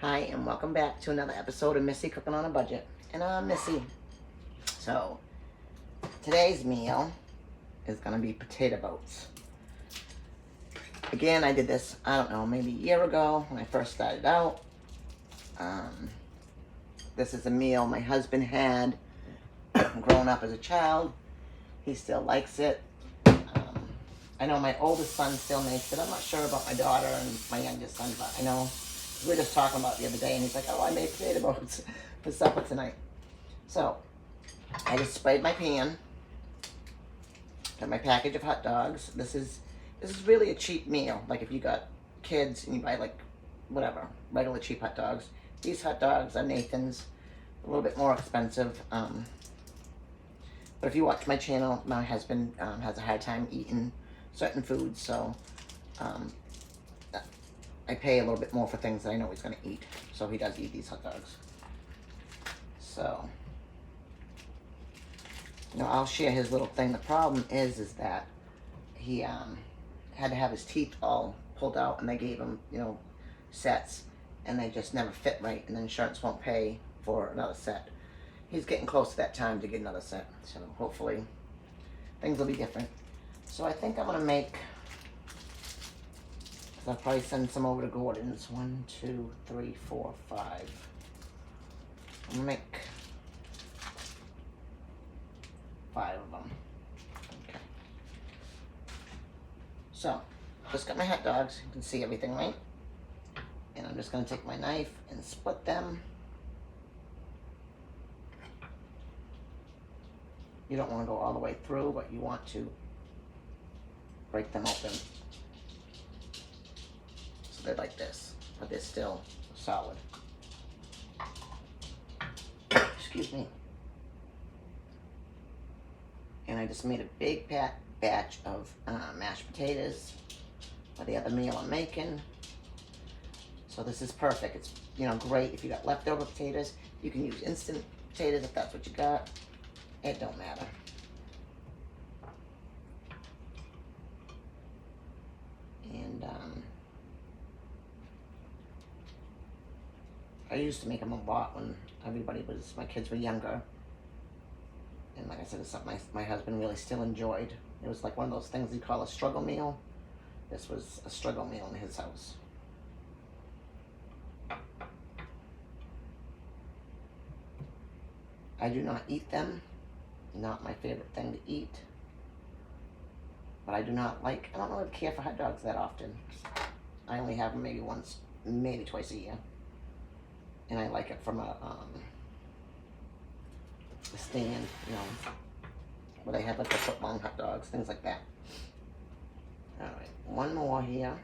Hi, and welcome back to another episode of Missy Cooking on a Budget. And I'm Missy. So, today's meal is going to be potato boats. Again, I did this, I don't know, maybe a year ago when I first started out. This is a meal my husband had growing up as a child. He still likes it. I know my oldest son still makes it. I'm not sure about my daughter and my youngest son, but I know we were just talking about it the other day, and he's like, oh, I made potato boats for supper tonight. So, I just sprayed my pan, got my package of hot dogs. This is really a cheap meal. Like if you got kids and you buy like, whatever, regular cheap hot dogs. These hot dogs are Nathan's, a little bit more expensive. But if you watch my channel, my husband has a hard time eating certain foods, so I pay a little bit more for things that I know he's going to eat. So he does eat these hot dogs. So, I'll share his little thing. The problem is that he had to have his teeth all pulled out, and they gave him, sets, and they just never fit right, and the insurance won't pay for another set. He's getting close to that time to get another set, so hopefully things will be different. So I think I'm going to make, I'll probably send some over to Gordon's. 1, 2, 3, 4, 5. I'm going to make 5 of them. Okay. So, just got my hot dogs. You can see everything, right? And I'm just going to take my knife and split them. You don't want to go all the way through, but you want to break them open. So they're like this, but they're still solid. Excuse me. And I just made a big batch of mashed potatoes for the other meal I'm making. So this is perfect. It's, great if you got leftover potatoes. You can use instant potatoes if that's what you got. It don't matter. And I used to make them a lot when my kids were younger. And like I said, it's something my husband really still enjoyed. It was like one of those things you call a struggle meal. This was a struggle meal in his house. I do not eat them. Not my favorite thing to eat. But I don't really care for hot dogs that often. I only have them maybe once, maybe twice a year. And I like it from a stand, where they have like the foot long hot dogs, things like that. All right, one more here.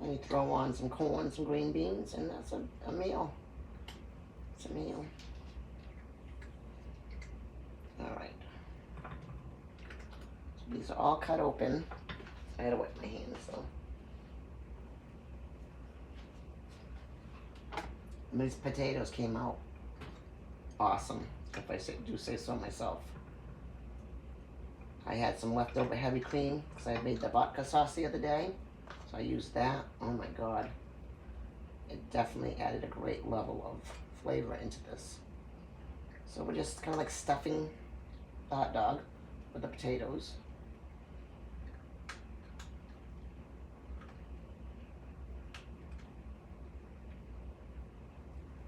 And you throw on some corn, some green beans, and that's a meal. It's a meal. All right. So these are all cut open. I gotta wipe my hands, so. These potatoes came out awesome, if I do say so myself. I had some leftover heavy cream because I made the vodka sauce the other day. So I used that. Oh my God. It definitely added a great level of flavor into this. So we're just kind of like stuffing the hot dog with the potatoes.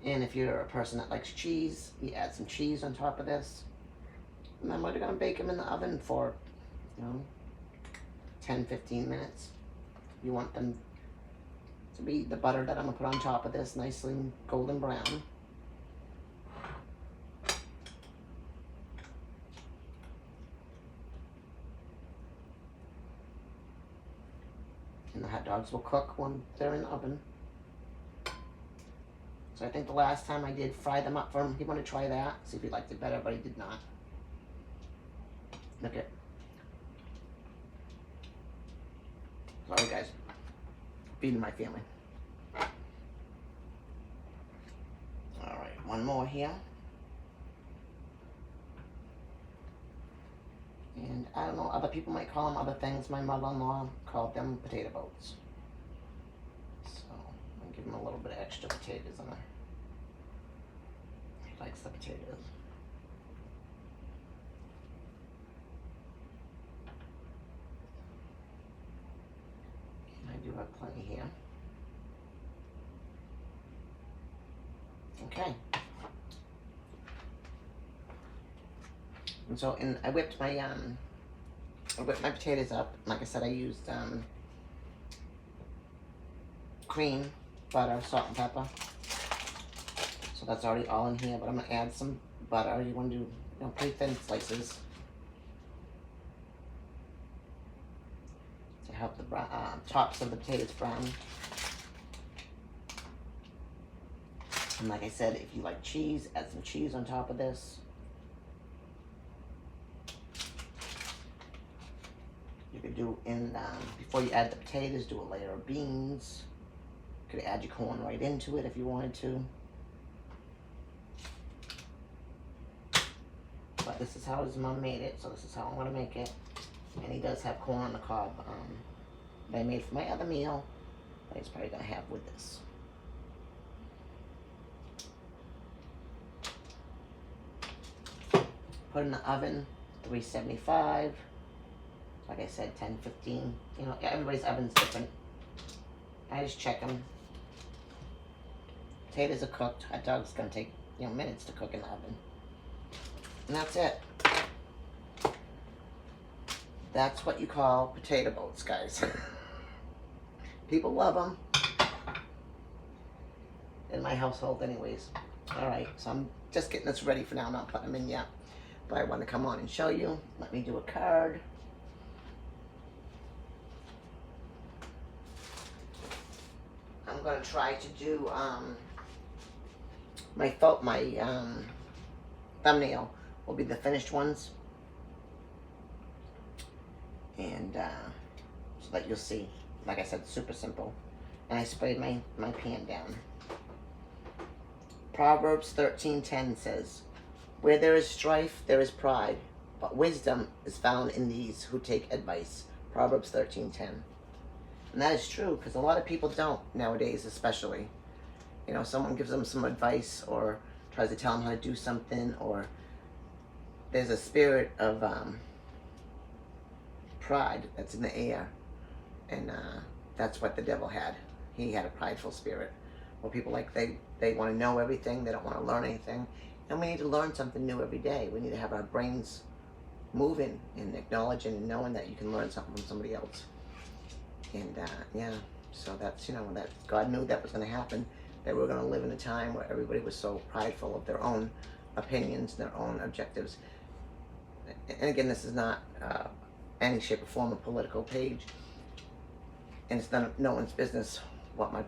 And if you're a person that likes cheese, you add some cheese on top of this. And then we're going to bake them in the oven for, 10, 15 minutes. You want them to be the butter that I'm going to put on top of this, nicely golden brown. And the hot dogs will cook when they're in the oven. So I think the last time I did fry them up for him, he wanted to try that, see if he liked it better, but he did not. Look at. Sorry guys, feeding my family. All right, one more here. And And I don't know, other people might call them other things. My mother-in-law called them potato boats. So I'll give him a little bit of extra potatoes on there. He likes the potatoes. And I do have plenty here. Okay. And so, I whipped my potatoes up. Like I said, I used cream, butter, salt, and pepper. So that's already all in here. But I'm gonna add some butter. You want to do, pretty thin slices to help the tops of the potatoes brown. And like I said, if you like cheese, add some cheese on top of this. You could do before you add the potatoes, do a layer of beans. You could add your corn right into it if you wanted to. But this is how his mom made it, so this is how I'm gonna make it. And he does have corn on the cob that I made for my other meal that he's probably gonna have with this. Put in the oven, 375. Like I said, 10, 15. Everybody's oven's different. I just check them. Potatoes are cooked. Hot dog's gonna take, minutes to cook in the oven. And that's it. That's what you call potato boats, guys. People love them. In my household anyways. Alright, so I'm just getting this ready for now. I'm not putting them in yet. But I want to come on and show you. Let me do a card. I'm going to try to do my thumbnail will be the finished ones. And so that you'll see. Like I said, super simple. And I sprayed my pan down. Proverbs 13:10 says, "Where there is strife, there is pride, but wisdom is found in these who take advice." Proverbs 13:10. And that is true, because a lot of people don't nowadays, especially. Someone gives them some advice or tries to tell them how to do something, or there's a spirit of pride that's in the air. And that's what the devil had. He had a prideful spirit. Where people they want to know everything, they don't want to learn anything. And we need to learn something new every day. We need to have our brains moving and acknowledging and knowing that you can learn something from somebody else. And yeah, so that's, that God knew that was going to happen, that we're going to live in a time where everybody was so prideful of their own opinions, their own objectives. And again, this is not any shape or form a political page, and it's no one's business what my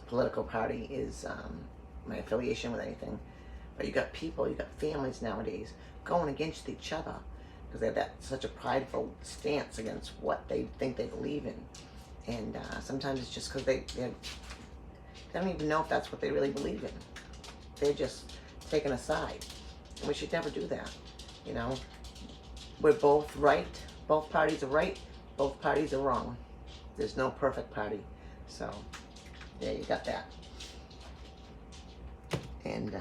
political party is, my affiliation with anything. But you got people, you got families nowadays going against each other because they have such a prideful stance against what they think they believe in. And sometimes it's just because they don't even know if that's what they really believe in. They're just taking a side. And we should never do that. We're both right. Both parties are right. Both parties are wrong. There's no perfect party. So, yeah, you got that. And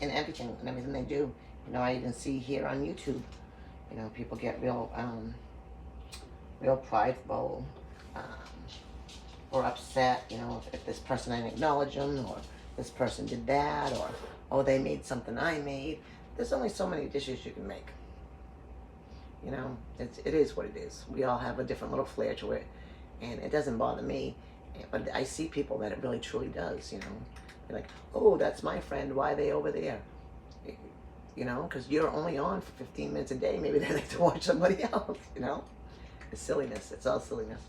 everything they do. I even see here on YouTube, people get real prideful, or upset, if this person didn't acknowledge them, or this person did that, or, oh, they made something I made. There's only so many dishes you can make. It is what it is. We all have a different little flair to it, and it doesn't bother me. But I see people that it really truly does, They're like, oh, that's my friend, why are they over there? Because you're only on for 15 minutes a day. Maybe they like to watch somebody else, It's silliness. It's all silliness.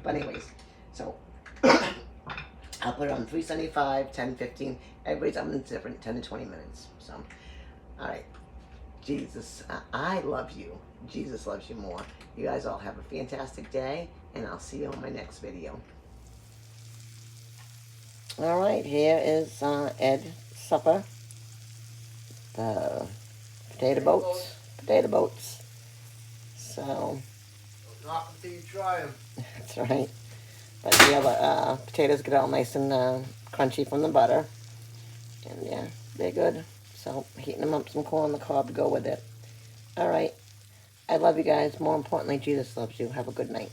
But anyways, so I'll put it on 375, 10, 15. Everybody's oven's different, 10 to 20 minutes. So, all right. Jesus, I love you. Jesus loves you more. You guys all have a fantastic day, and I'll see you on my next video. All right, here is Ed's supper. The Potato boats. Potato boats. So. Not until you try them. That's right. But yeah, the potatoes get all nice and crunchy from the butter. And yeah, they're good. So heating them up, some corn on the cob to go with it. All right. I love you guys. More importantly, Jesus loves you. Have a good night.